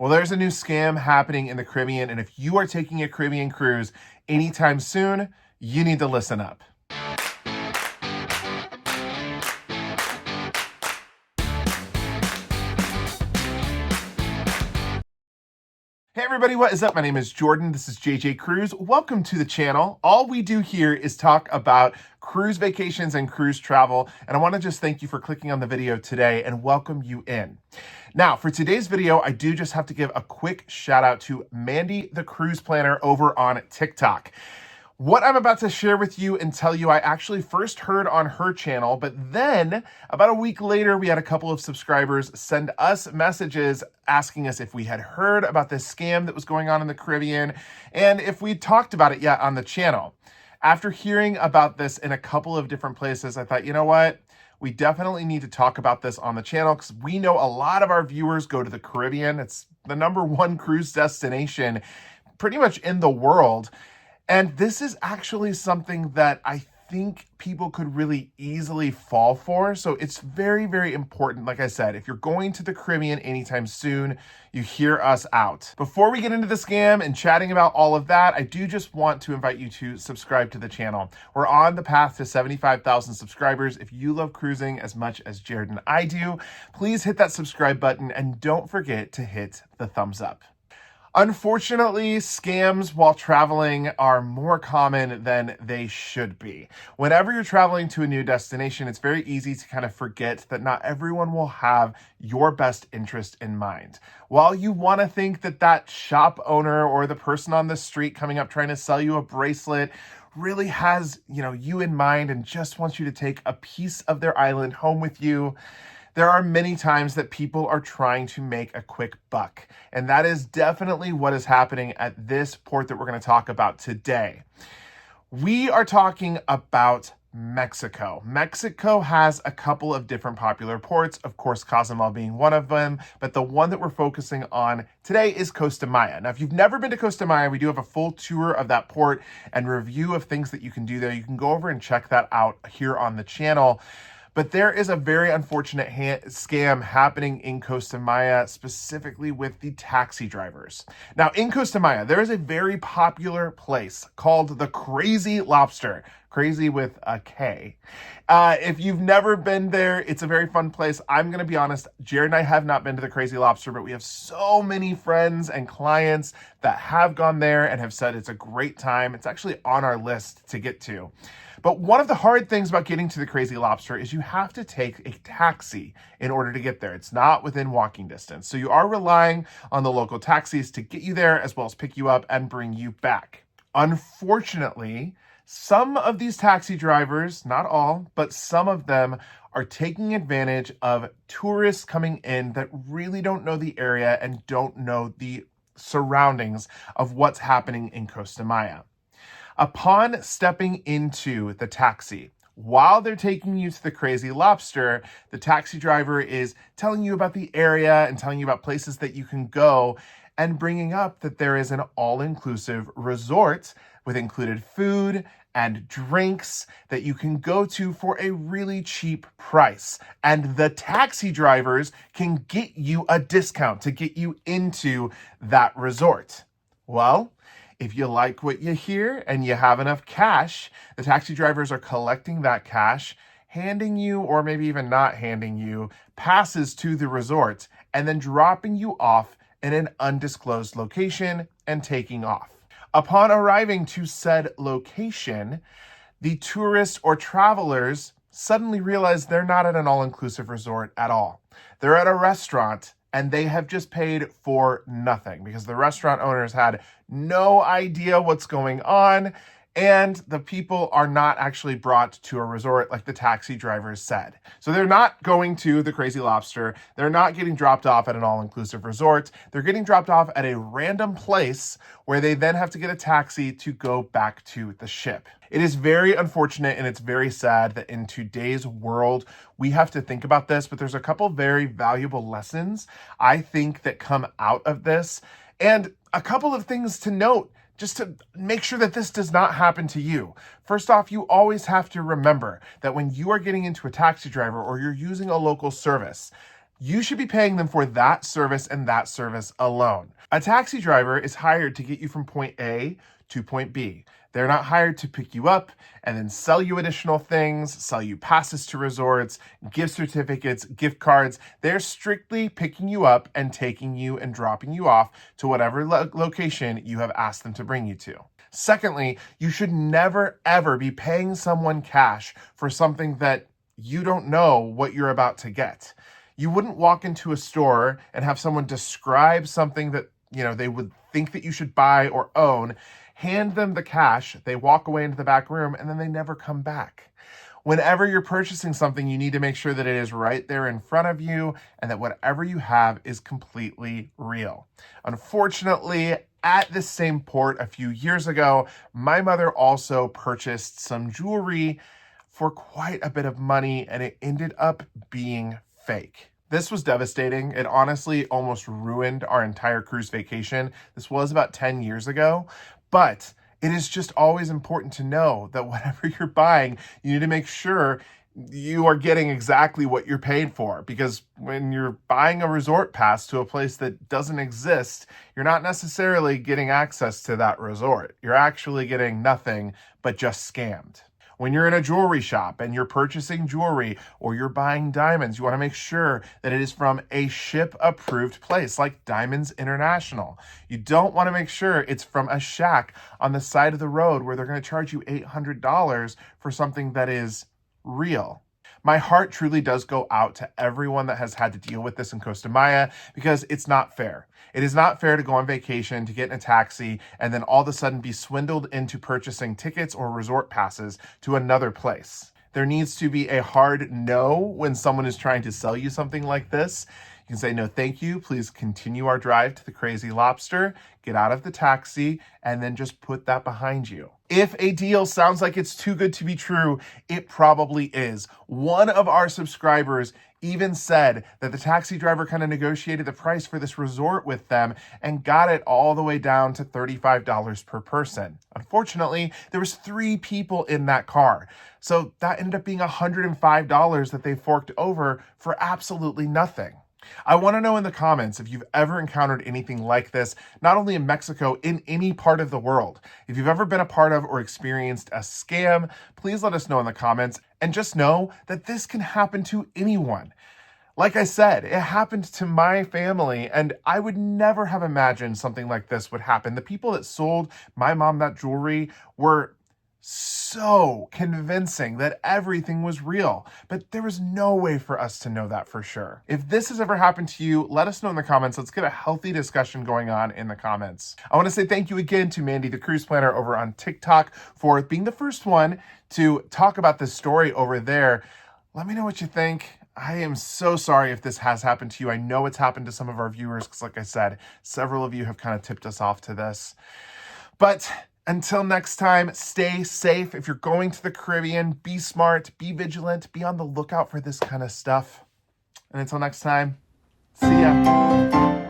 Well, there's a new scam happening in the Caribbean, and if you are taking a Caribbean cruise anytime soon, you need to listen up. Hey everybody, what is up? My name is Jordan. This is JJ Cruise. Welcome to the channel. All we do here is talk about cruise vacations and cruise travel, and I want to just thank you for clicking on the video today and welcome you in. Now, for today's video, I do just have to give a quick shout out to Mandy the Cruise Planner over on TikTok. What I'm about to share with you and tell you, I actually first heard on her channel, but then about a week later, we had a couple of subscribers send us messages asking us if we had heard about this scam that was going on in the Caribbean and if we talked about it yet on the channel. After hearing about this in a couple of different places, I thought, you know what? We definitely need to talk about this on the channel because we know a lot of our viewers go to the Caribbean. It's the #1 cruise destination pretty much in the world. And this is actually something that I think people could really easily fall for. So it's very, very important. Like I said, if you're going to the Caribbean anytime soon, you hear us out. Before we get into the scam and chatting about all of that, I do just want to invite you to subscribe to the channel. We're on the path to 75,000 subscribers. If you love cruising as much as Jared and I do, please hit that subscribe button and don't forget to hit the thumbs up. Unfortunately, scams while traveling are more common than they should be. Whenever you're traveling to a new destination, it's very easy to kind of forget that not everyone will have your best interest in mind. While you want to think that that shop owner or the person on the street coming up trying to sell you a bracelet really has, you in mind and just wants you to take a piece of their island home with you, there are many times that people are trying to make a quick buck. And that is definitely what is happening at this port that we're going to talk about today. We are talking about Mexico. Mexico has a couple of different popular ports, of course, Cozumel being one of them, but the one that we're focusing on today is Costa Maya. Now, if you've never been to Costa Maya, we do have a full tour of that port and review of things that you can do there. You can go over and check that out here on the channel. But there is a very unfortunate scam happening in Costa Maya, specifically with the taxi drivers. Now, in Costa Maya, there is a very popular place called the Crazy Lobster. Crazy with a K. If you've never been there, it's a very fun place. I'm going to be honest, Jared and I have not been to the Crazy Lobster, but we have so many friends and clients that have gone there and have said it's a great time. It's actually on our list to get to. But one of the hard things about getting to the Crazy Lobster is you have to take a taxi in order to get there. It's not within walking distance. So you are relying on the local taxis to get you there as well as pick you up and bring you back. Unfortunately, some of these taxi drivers, not all, but some of them are taking advantage of tourists coming in that really don't know the area and don't know the surroundings of what's happening in Costa Maya. Upon stepping into the taxi, while they're taking you to the Crazy Lobster, the taxi driver is telling you about the area and telling you about places that you can go and bringing up that there is an all-inclusive resort with included food and drinks that you can go to for a really cheap price. And the taxi drivers can get you a discount to get you into that resort. Well, if you like what you hear and you have enough cash, the taxi drivers are collecting that cash, handing you, or maybe even not handing you, passes to the resort, and then dropping you off in an undisclosed location and taking off. Upon arriving to said location, the tourists or travelers suddenly realize they're not at an all-inclusive resort at all. They're at a restaurant and they have just paid for nothing because the restaurant owners had no idea what's going on and the people are not actually brought to a resort like the taxi drivers said. So they're not going to the Crazy Lobster. They're not getting dropped off at an all-inclusive resort. They're getting dropped off at a random place where they then have to get a taxi to go back to the ship. It is very unfortunate and it's very sad that in today's world, we have to think about this, but there's a couple very valuable lessons I think that come out of this and a couple of things to note just to make sure that this does not happen to you. First off, you always have to remember that when you are getting into a taxi driver or you're using a local service, You should be paying them for that service and that service alone. A taxi driver is hired to get you from point A to point B. They're not hired to pick you up and then sell you additional things, sell you passes to resorts, gift certificates, gift cards. They're strictly picking you up and taking you and dropping you off to whatever location you have asked them to bring you to. Secondly, you should never, ever be paying someone cash for something that you don't know what you're about to get. You wouldn't walk into a store and have someone describe something that, they would think that you should buy or own, hand them the cash, they walk away into the back room, and then they never come back. Whenever you're purchasing something, you need to make sure that it is right there in front of you and that whatever you have is completely real. Unfortunately, at this same port a few years ago, my mother also purchased some jewelry for quite a bit of money, and it ended up being fake. This was devastating. It honestly almost ruined our entire cruise vacation. This was about 10 years ago, but it is just always important to know that whatever you're buying, you need to make sure you are getting exactly what you're paying for, because when you're buying a resort pass to a place that doesn't exist, you're not necessarily getting access to that resort. You're actually getting nothing but just scammed. When you're in a jewelry shop and you're purchasing jewelry or you're buying diamonds, you want to make sure that it is from a ship-approved place like Diamonds International. You don't want to make sure it's from a shack on the side of the road where they're going to charge you $800 for something that is real. My heart truly does go out to everyone that has had to deal with this in Costa Maya, because it's not fair. It is not fair to go on vacation, to get in a taxi, and then all of a sudden be swindled into purchasing tickets or resort passes to another place. There needs to be a hard no when someone is trying to sell you something like this. You can say, no, thank you. Please continue our drive to the Crazy Lobster, get out of the taxi, and then just put that behind you. If a deal sounds like it's too good to be true, it probably is. One of our subscribers even said that the taxi driver kind of negotiated the price for this resort with them and got it all the way down to $35 per person. Unfortunately, there was 3 people in that car. So that ended up being $105 that they forked over for absolutely nothing. I want to know in the comments if you've ever encountered anything like this, not only in Mexico, in any part of the world. If you've ever been a part of or experienced a scam, please let us know in the comments, and just know that this can happen to anyone. Like I said, it happened to my family, and I would never have imagined something like this would happen. The people that sold my mom that jewelry were so convincing that everything was real, but there was no way for us to know that for sure. If this has ever happened to you, let us know in the comments. Let's get a healthy discussion going on in the comments. I want to say thank you again to Mandy, the cruise planner over on TikTok, for being the first one to talk about this story over there. Let me know what you think. I am so sorry if this has happened to you. I know it's happened to some of our viewers because, like I said, several of you have kind of tipped us off to this. But until next time, stay safe. If you're going to the Caribbean, be smart, be vigilant, be on the lookout for this kind of stuff. And until next time, see ya.